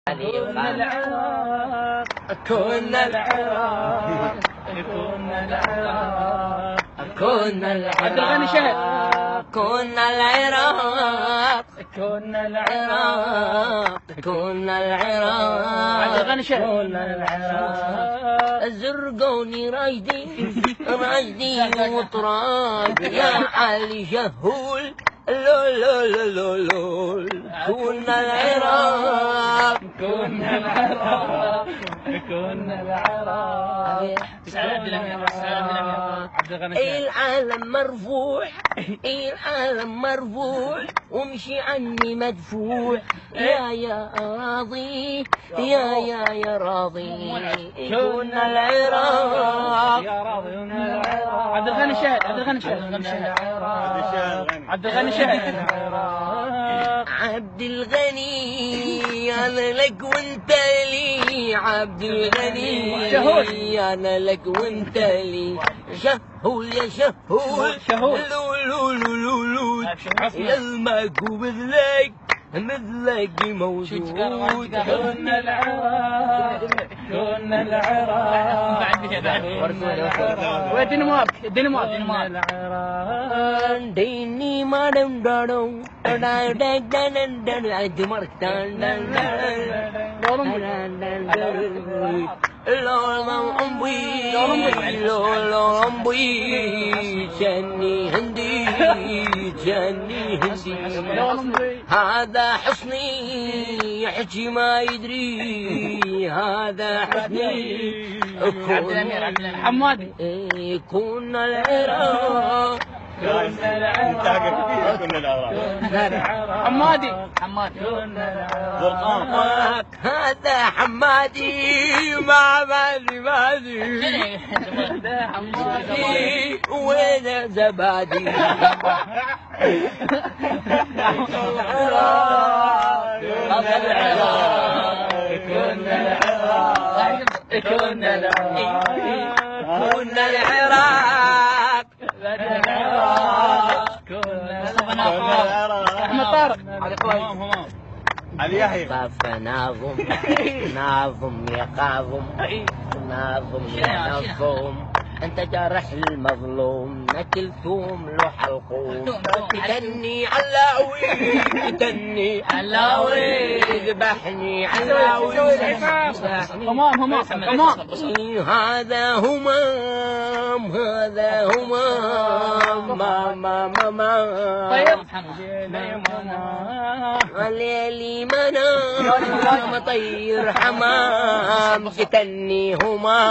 كنا العراق كنا العراق كنا العراق كنا العراق كنا العراق كنا العراق كنا العراق كنا العراق الزرقوني راجدي وطراب يا علي شهول لول كنا العراق كنا العراق كنا العراق العالم مرفوع العالم مرفوع ومشي عني مدفوع يا راضي يا راضي كنا العراق يا راضي عبد الغني شاهد عبد الغني شاهد عبد الغني انا لك وانت لي عبد الغني انا لك وانت لي شهول يا شهول لولولولولول الماكو مثلك موجود كنا العراق كنا العراق والدنمارك ديني ما دم الدنمارك لولمبي جاني هندي هذا حصني يحكي ما يدري هذا حصني حمادي كنا العراق كنا العراق حمادي زرقان هذا حمادي مادي هذا حمادي وين زبادي هذا العراق كنا العراق كنا العراق احمد طارق علي يحيى طاف ناظم يا قاظم ناظم يا نظم انت جارح المظلوم نكلثوم له حلقوم تدني علاوي ذبحني علاوي همام هذا همام طيب ليلي منام طير حمام قتلني همام